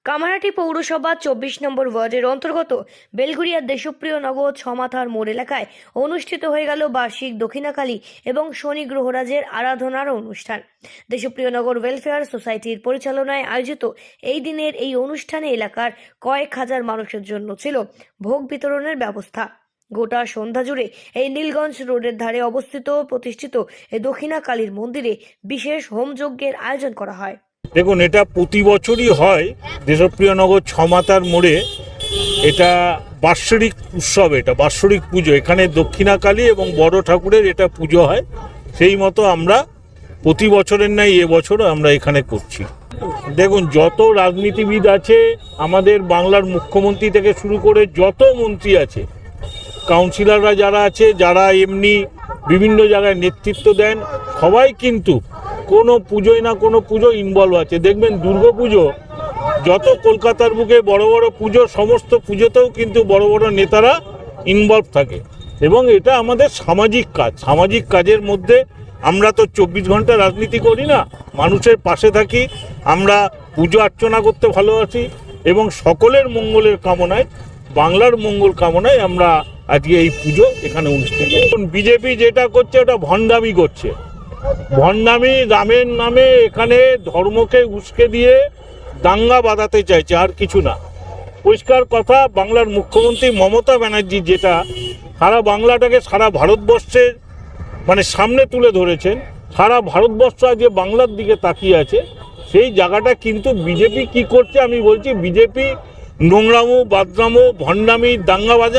কামারহাটি পৌরসভা ২৪ নম্বর ওয়ার্ডের অন্তর্গত বেলঘরিয়ার দেশপ্রিয় নগর ছমাথার মোড় এলাকায় অনুষ্ঠিত হয়ে গেল বার্ষিক দক্ষিণাকালী এবং শনি গ্রহরাজের আরাধনার অনুষ্ঠান। দেশপ্রিয় নগর ওয়েলফেয়ার সোসাইটির পরিচালনায় আয়োজিত এই দিনের এই অনুষ্ঠানে এলাকার কয়েক হাজার মানুষের জন্য ছিল ভোগ বিতরণের ব্যবস্থা। গোটা সন্ধ্যা জুড়ে এই নীলগঞ্জ রোডের ধারে অবস্থিত প্রতিষ্ঠিত এই দক্ষিণাকালীর মন্দিরে বিশেষ হোমযজ্ঞের আয়োজন করা হয়। দেখুন, এটা প্রতি বছরই হয় দেশপ্রিয়নগর ছমাতার মোড়ে। এটা বাৎসরিক উৎসব, এটা বাৎসরিক পুজো। এখানে দক্ষিণাকালী এবং বড় ঠাকুরের এটা পুজো হয়। সেই মতো আমরা প্রতি বছরের ন্যায় এবছরও আমরা এখানে করছি। দেখুন, যত রাজনীতিবিদ আছে, আমাদের বাংলার মুখ্যমন্ত্রী থেকে শুরু করে যত মন্ত্রী আছে, কাউন্সিলররা যারা আছে, যারা এমনি বিভিন্ন জায়গায় নেতৃত্ব দেন, সবাই কিন্তু কোনো পুজোয় না কোনো পুজো ইনভলভ আছে। দেখবেন দুর্গা পুজো, যত কলকাতার বুকে বড় বড় পুজো, সমস্ত পুজোতেও কিন্তু বড় বড় নেতারা ইনভলভ থাকে। এবং এটা আমাদের সামাজিক কাজ। সামাজিক কাজের মধ্যে আমরা তো ২৪ ঘন্টা রাজনীতি করি না, মানুষের পাশে থাকি। আমরা পুজো অর্চনা করতে ভালোবাসি এবং সকলের মঙ্গলের কামনায়, বাংলার মঙ্গল কামনায় আমরা আজকে এই পুজো এখানে অনুষ্ঠিত। বিজেপি যেটা করছে ওটা ভণ্ডামি করছে। ভণ্ডামি, রামের নামে এখানে ধর্মকে উস্কে দিয়ে দাঙ্গা বাঁধাতে চাইছে, আর কিছু না। পরিষ্কার কথা, বাংলার মুখ্যমন্ত্রী মমতা ব্যানার্জি যেটা সারা বাংলাটাকে, সারা ভারতবর্ষের সামনে তুলে ধরেছেন, সারা ভারতবর্ষ আজকে বাংলার দিকে তাকিয়ে আছে। সেই জায়গাটা কিন্তু বিজেপি কি করছে, আমি বলছি বিজেপি নোংরামো, বাদরামো, ভণ্ডামি, দাঙ্গাবাজ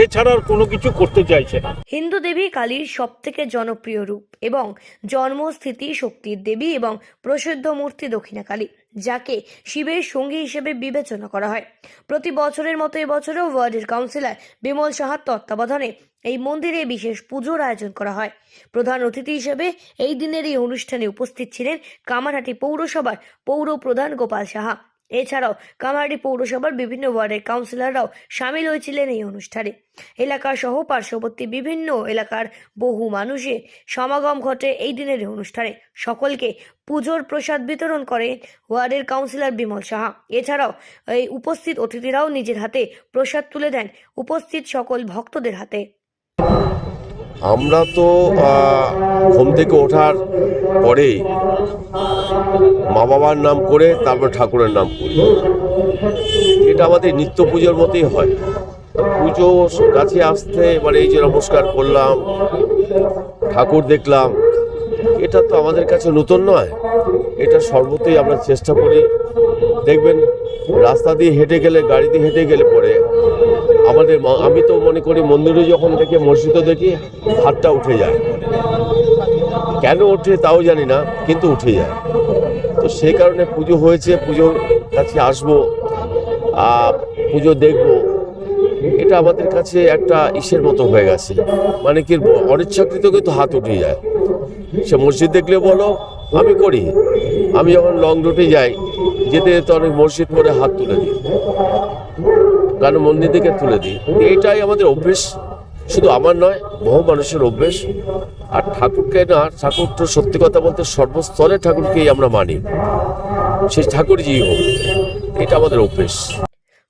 এছাড়া আর কোনো কিছু করতে চাইছে না। হিন্দু দেবী কালীর সবথেকে জনপ্রিয় রূপ এবং জন্মস্থিতি শক্তির দেবী এবং প্রসিদ্ধ মূর্তি দক্ষিণাকালী, যাকে শিবের সঙ্গী হিসেবে বিবেচনা করা হয়। প্রতি বছরের মতো এবছরেও ওয়ার্ডের কাউন্সিলর বিমল সাহার তত্ত্বাবধানে এই মন্দিরে বিশেষ পুজোর আয়োজন করা হয়। প্রধান অতিথি হিসেবে এই দিনের এই অনুষ্ঠানে উপস্থিত ছিলেন কামারহাটি পৌরসভার পৌর প্রধান গোপাল সাহা। এছাড়াও কামারহাটি পৌরসভার বিভিন্ন ওয়ার্ডের কাউন্সিলররাও সামিল হয়েছিলেন এই অনুষ্ঠানে। এলাকা সহ পার্শ্ববর্তী বিভিন্ন এলাকার বহু মানুষের সমাগম ঘটে এই দিনের এই অনুষ্ঠানে। সকলকে পুজোর প্রসাদ বিতরণ করেন ওয়ার্ডের কাউন্সিলর বিমল সাহা। এছাড়াও এই উপস্থিত অতিথিরাও নিজের হাতে প্রসাদ তুলে দেন উপস্থিত সকল ভক্তদের হাতে। আমরা তো ঘুম থেকে ওঠার পরেই মা বাবার নাম করে তারপর ঠাকুরের নাম করি। এটা আমাদের নিত্য পুজোর মতোই হয়। পুজো কাছে আসতে এই যে নমস্কার করলাম, ঠাকুর দেখলাম, এটা তো আমাদের কাছে নতুন নয়। এটা সর্বতই আমরা চেষ্টা করি। দেখবেন রাস্তা দিয়ে হেঁটে গেলে, গাড়ি দিয়ে হেঁটে গেলে পরে আমি তো মনে করি মন্দিরে যখন দেখি, মসজিদও দেখি, হাতটা উঠে যায়। কেন ওঠে তাও জানি না, কিন্তু উঠে যায়। তো সেই কারণে পুজো হয়েছে, পুজোর কাছে আসবো, পুজো দেখবো, এটা আমাদের কাছে একটা ইসের মতো হয়ে গেছে। কি অনিচ্ছাকৃত কিন্তু হাত উঠে যায়। সে মসজিদ দেখলে বলো, আমি করি। আমি যখন লং রুটে যাই, যেতে যেতে অনেক মসজিদ পরে হাত তুলে দিই, কারণ মন্দির থেকে তুলে দিই। এটাই আমাদের অভ্যেস, শুধু আমার নয়, বহু মানুষের অভ্যেস। আর ঠাকুরকে না, ঠাকুর তো সত্যি কথা বলতে সর্বস্তরে ঠাকুরকেই আমরা মানি, সেই ঠাকুরই হোক, এটা আমাদের অভ্যেস।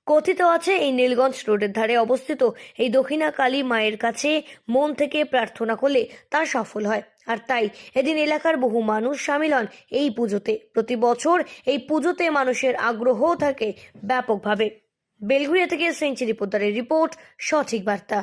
কথিত আছে এই নীলগঞ্জ রোডের ধারে অবস্থিত এই দক্ষিণাকালী মায়ের কাছে মন থেকে প্রার্থনা করলে তা সফল হয়। আর তাই এদিন এলাকার বহু মানুষ সামিল হন এই পুজোতে। প্রতি বছর এই পুজোতে মানুষের আগ্রহ থাকে ব্যাপকভাবে। বেলঘরিয়া থেকে সেঞ্চুরি পোদ্দারের রিপোর্ট, সঠিক বার্তা।